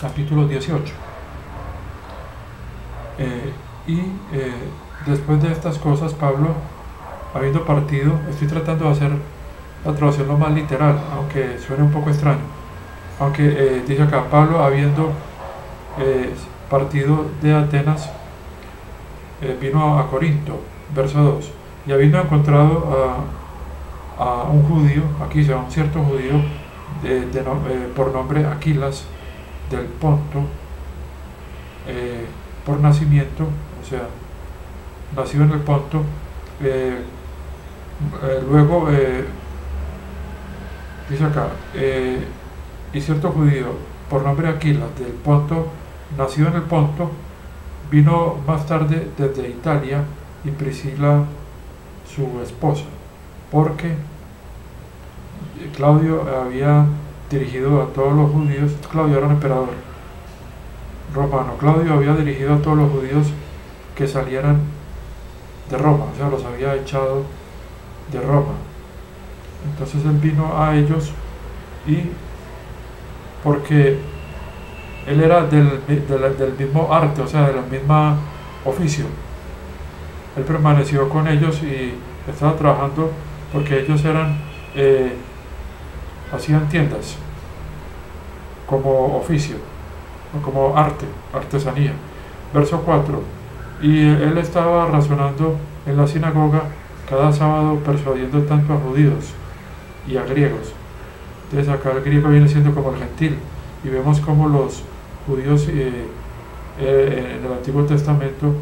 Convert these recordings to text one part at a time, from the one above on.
capítulo 18. Después de estas cosas, Pablo, habiendo partido, estoy tratando de hacer la traducción lo más literal, aunque suene un poco extraño, aunque dice acá, Pablo, habiendo partido de Atenas, vino a Corinto, verso 2, y habiendo encontrado a un judío, aquí se llama un cierto judío por nombre Aquilas, del Ponto, por nacimiento, o sea, nacido en el Ponto, luego dice acá, y cierto judío por nombre Aquilas, del Ponto, nacido en el Ponto, vino más tarde desde Italia, y Priscila su esposa, porque Claudio había dirigido a todos los judíos. Claudio era un emperador romano. Claudio había dirigido a todos los judíos que salieran de Roma, o sea, los había echado de Roma. Entonces él vino a ellos, y porque él era del mismo arte, o sea, del mismo oficio, él permaneció con ellos y estaba trabajando, porque ellos hacían tiendas como oficio, como arte, artesanía. Verso 4, y él estaba razonando en la sinagoga cada sábado, persuadiendo tanto a judíos y a griegos. Entonces acá el griego viene siendo como el gentil, y vemos como los judíos en el Antiguo Testamento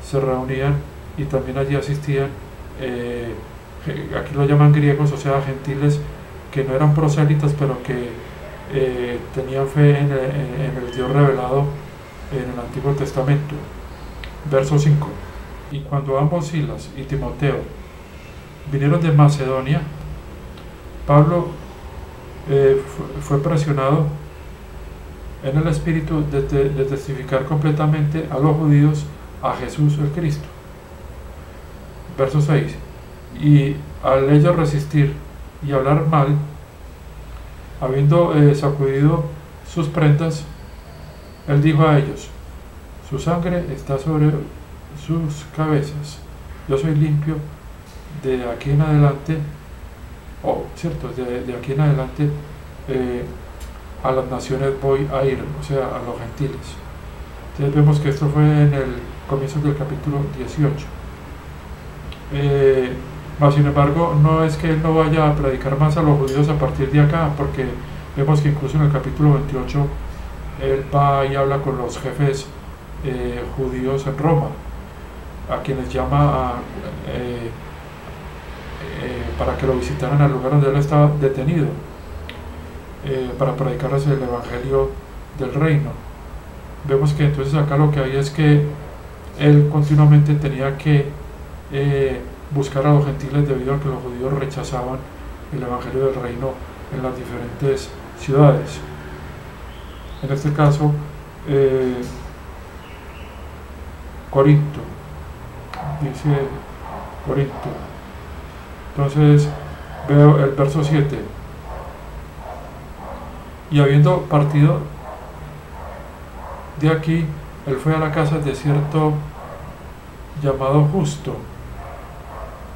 se reunían y también allí asistían, aquí lo llaman griegos, o sea, gentiles que no eran prosélitas, pero que tenían fe en el Dios revelado en el Antiguo Testamento. Verso 5, y cuando ambos, Silas y Timoteo, vinieron de Macedonia, Pablo fue presionado en el espíritu de testificar completamente a los judíos a Jesús el Cristo. Verso 6, y al ellos resistir y hablar mal, habiendo sacudido sus prendas, él dijo a ellos: su sangre está sobre sus cabezas, yo soy limpio, de aquí en adelante, cierto, de aquí en adelante a las naciones voy a ir, o sea, a los gentiles. Entonces vemos que esto fue en el comienzo del capítulo 18. Mas sin embargo, no es que él no vaya a predicar más a los judíos a partir de acá, porque vemos que incluso en el capítulo 28 él va y habla con los jefes judíos en Roma, a quienes llama para que lo visitaran al lugar donde él estaba detenido, para predicarles el evangelio del reino. Vemos que entonces acá lo que hay es que él continuamente tenía que buscar a los gentiles, debido a que los judíos rechazaban el evangelio del reino en las diferentes ciudades. En este caso, Corinto, dice Corinto. Entonces veo el verso 7, y habiendo partido de aquí, él fue a la casa de cierto llamado Justo,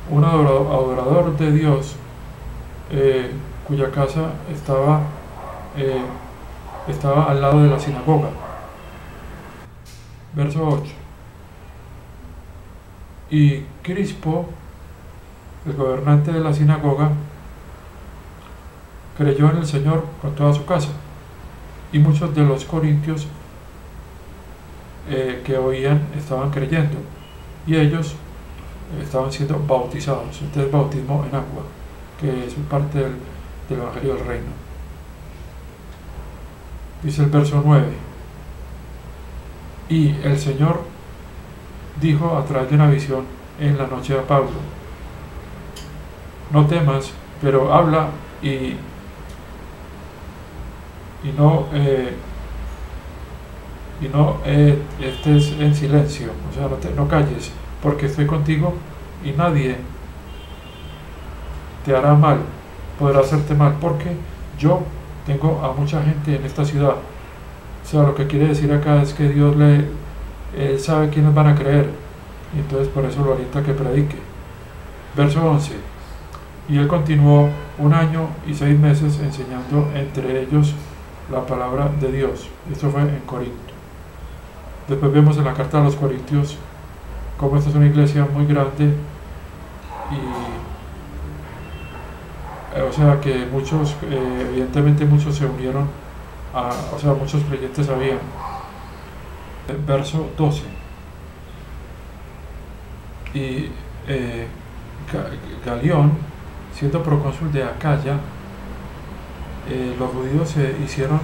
un adorador de Dios, cuya casa estaba al lado de la sinagoga. Verso 8, y Crispo, el gobernante de la sinagoga, creyó en el Señor con toda su casa, y muchos de los corintios que oían estaban creyendo, y ellos estaban siendo bautizados. Entonces, bautismo en agua, que es parte del evangelio del reino. Dice el verso 9, y el Señor dijo a través de una visión en la noche a Pablo: no temas, pero habla y no estés en silencio, o sea, no calles, porque estoy contigo, y nadie te hará mal, podrá hacerte mal, porque yo tengo a mucha gente en esta ciudad. sea, lo que quiere decir acá es que Él sabe quiénes van a creer, y entonces por eso lo alienta a que predique. Verso 11. Y él continuó 1 año y 6 meses enseñando entre ellos la palabra de Dios. Esto fue en Corinto. Después vemos en la carta a los Corintios cómo esta es una iglesia muy grande, y o sea que muchos, evidentemente muchos se unieron, o sea, muchos creyentes habían. Verso 12. Y Galión, siendo procónsul de Acaya, los judíos hicieron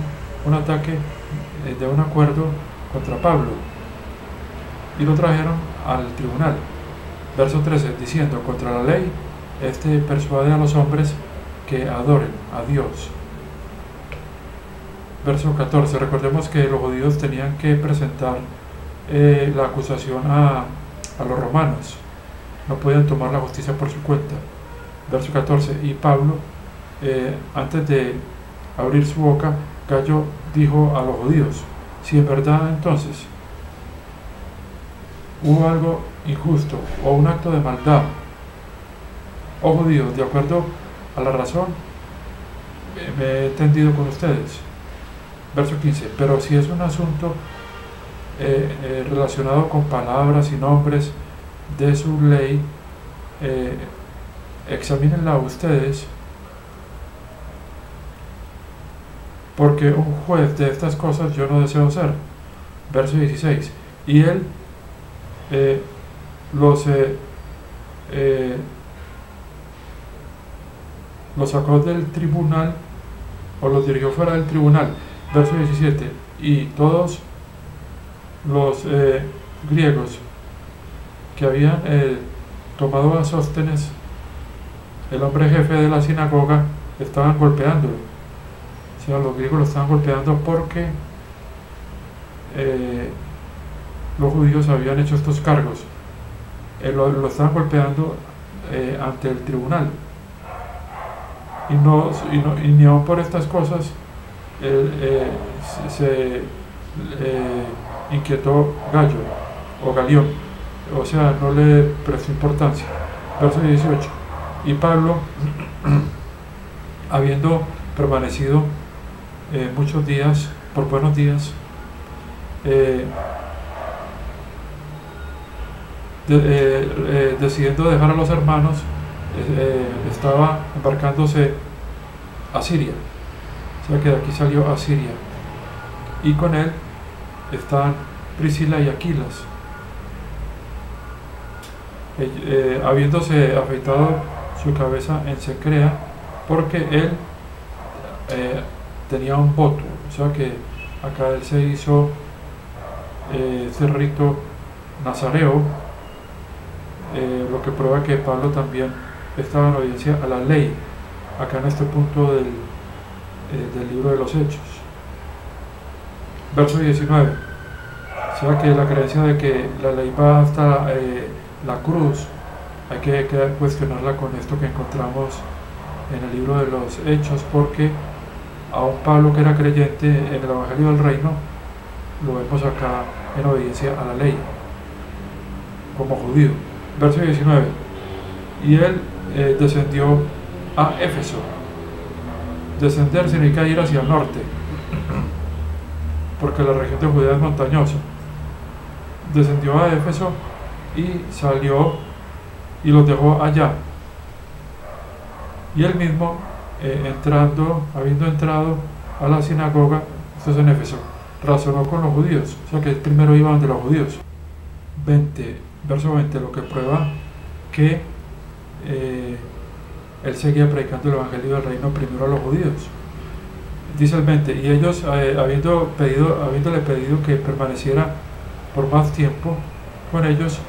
un ataque de un acuerdo contra Pablo y lo trajeron al tribunal. Verso 13, diciendo: contra la ley, persuade a los hombres que adoren a Dios. Verso 14, recordemos que los judíos tenían que presentar la acusación a los romanos, no podían tomar la justicia por su cuenta. Verso 14, y Pablo, antes de abrir su boca, Gallo dijo a los judíos: si en verdad entonces hubo algo injusto o un acto de maldad, oh judíos, de acuerdo a la razón, me he entendido con ustedes. Verso 15, pero si es un asunto relacionado con palabras y nombres de su ley, examínenla ustedes, porque un juez de estas cosas yo no deseo ser. Verso 16, y él los sacó del tribunal, o los dirigió fuera del tribunal. Verso 17, y todos los griegos que habían tomado a Sóstenes, el hombre jefe de la sinagoga, estaban golpeándolo. O sea, los griegos lo estaban golpeando porque los judíos habían hecho estos cargos. Lo estaban golpeando ante el tribunal. Y ni aun por estas cosas se inquietó Gallo o Galión, o sea, no le prestó importancia. Verso 18, y Pablo, habiendo permanecido muchos días, por buenos días, decidiendo dejar a los hermanos, estaba embarcándose a Siria. O sea que de aquí salió a Siria, y con él están Priscila y Aquilas. Habiéndose afeitado su cabeza en Secrea, porque él tenía un voto, o sea que acá él se hizo este rito nazareo, lo que prueba que Pablo también estaba en obediencia a la ley, acá en este punto del libro de los Hechos. Verso 19, o sea que la creencia de que la ley va hasta la cruz, hay que cuestionarla con esto que encontramos en el libro de los Hechos, porque a un Pablo que era creyente en el Evangelio del Reino, lo vemos acá en obediencia a la ley, como judío. Verso 19, y él descendió a Éfeso. Descender significa ir hacia el norte, porque la región de Judea es montañosa. Descendió a Éfeso y salió y los dejó allá. Y él mismo, habiendo entrado a la sinagoga, esto es en Éfeso, razonó con los judíos, o sea que él primero iba donde los judíos. Verso 20, lo que prueba que él seguía predicando el Evangelio del Reino primero a los judíos. Dice el 20, y ellos, habiéndole pedido que permaneciera por más tiempo con ellos,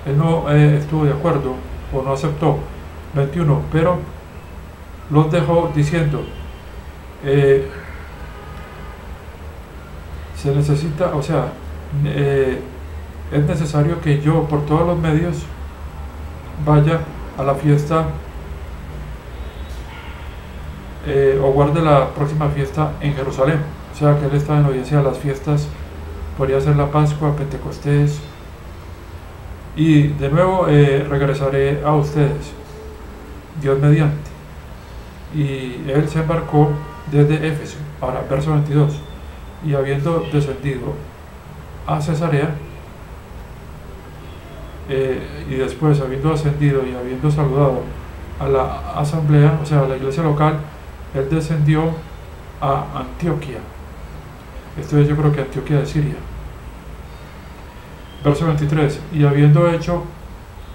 él no estuvo de acuerdo o no aceptó. 21, pero los dejó diciendo: se necesita, o sea, es necesario que yo por todos los medios vaya a la fiesta o guarde la próxima fiesta en Jerusalén. O sea que él estaba en audiencia de las fiestas, podría ser la Pascua, Pentecostés. Y de nuevo regresaré a ustedes, Dios mediante. Y él se embarcó desde Éfeso. Ahora, verso 22. Y habiendo descendido a Cesarea, y después habiendo ascendido y habiendo saludado a la asamblea, o sea, a la iglesia local, él descendió a Antioquía. Esto es, yo creo que Antioquía de Siria. Verso 23. Y habiendo hecho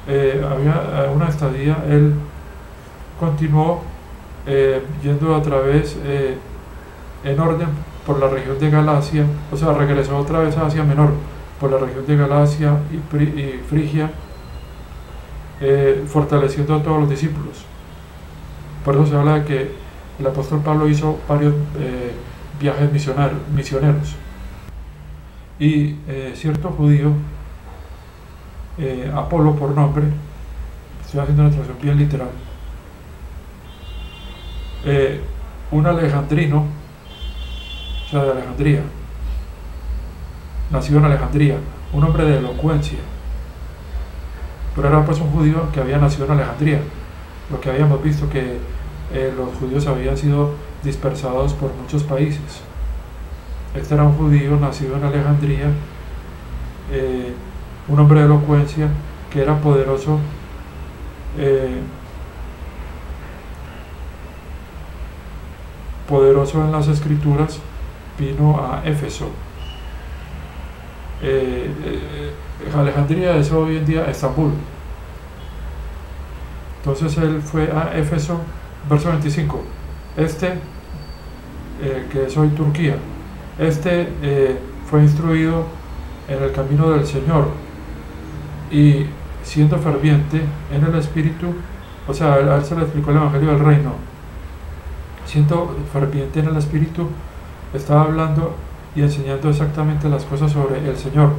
había una estadía, él continuó yendo a través en orden por la región de Galacia, o sea, regresó otra vez a Asia Menor, por la región de Galacia y Frigia, fortaleciendo a todos los discípulos. Por eso se habla de que el apóstol Pablo hizo varios viajes misioneros. Y cierto judío, Apolo por nombre, estoy haciendo una traducción bien literal, un alejandrino, o sea, de Alejandría, nacido en Alejandría, un hombre de elocuencia, pero era pues un judío que había nacido en Alejandría. Lo que habíamos visto que los judíos habían sido dispersados por muchos países. Este era un judío nacido en Alejandría, un hombre de elocuencia que era poderoso, poderoso en las escrituras. Vino a Éfeso. Alejandría es hoy en día Estambul. Entonces él fue a Éfeso, verso 25. Que es hoy Turquía, fue instruido en el camino del Señor y siendo ferviente en el Espíritu, o sea, a él se le explicó el Evangelio del Reino, siendo ferviente en el Espíritu, estaba hablando y enseñando exactamente las cosas sobre el Señor,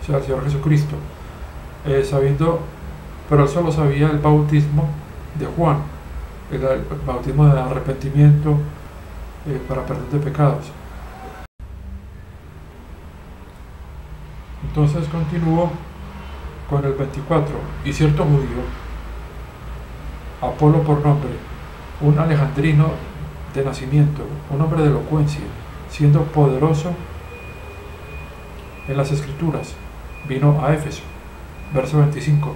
o sea, el Señor Jesucristo, sabiendo, pero él solo sabía el bautismo de Juan, el bautismo de arrepentimiento para perdón de pecados. Entonces continuó con el 24. Y cierto judío, Apolo por nombre, un alejandrino de nacimiento, un hombre de elocuencia, siendo poderoso en las escrituras, vino a Éfeso. Verso 25.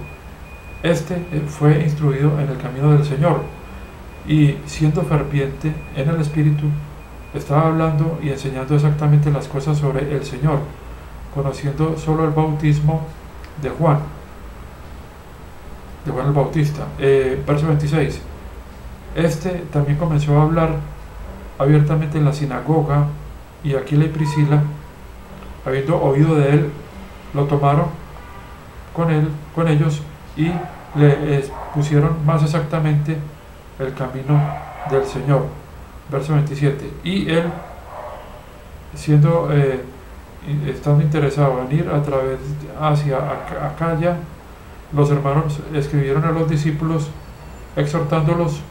Fue instruido en el camino del Señor y siendo ferviente en el Espíritu, estaba hablando y enseñando exactamente las cosas sobre el Señor, conociendo solo el bautismo de Juan el Bautista. Verso 26. También comenzó a hablar abiertamente en la sinagoga, y Aquila y Priscila, habiendo oído de él, lo tomaron con ellos y le expusieron más exactamente el camino del Señor. Verso 27. Y él, estando interesado en ir a través hacia Acaya, los hermanos escribieron a los discípulos exhortándolos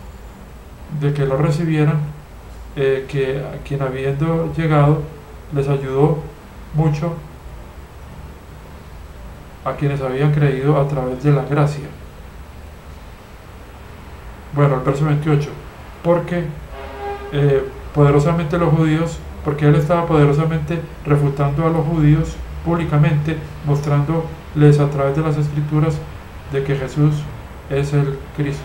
de que lo recibieran, que quien habiendo llegado les ayudó mucho a quienes habían creído a través de la gracia. Bueno, el verso 28, porque poderosamente los judíos, porque él estaba poderosamente refutando a los judíos públicamente, mostrándoles a través de las escrituras de que Jesús es el Cristo.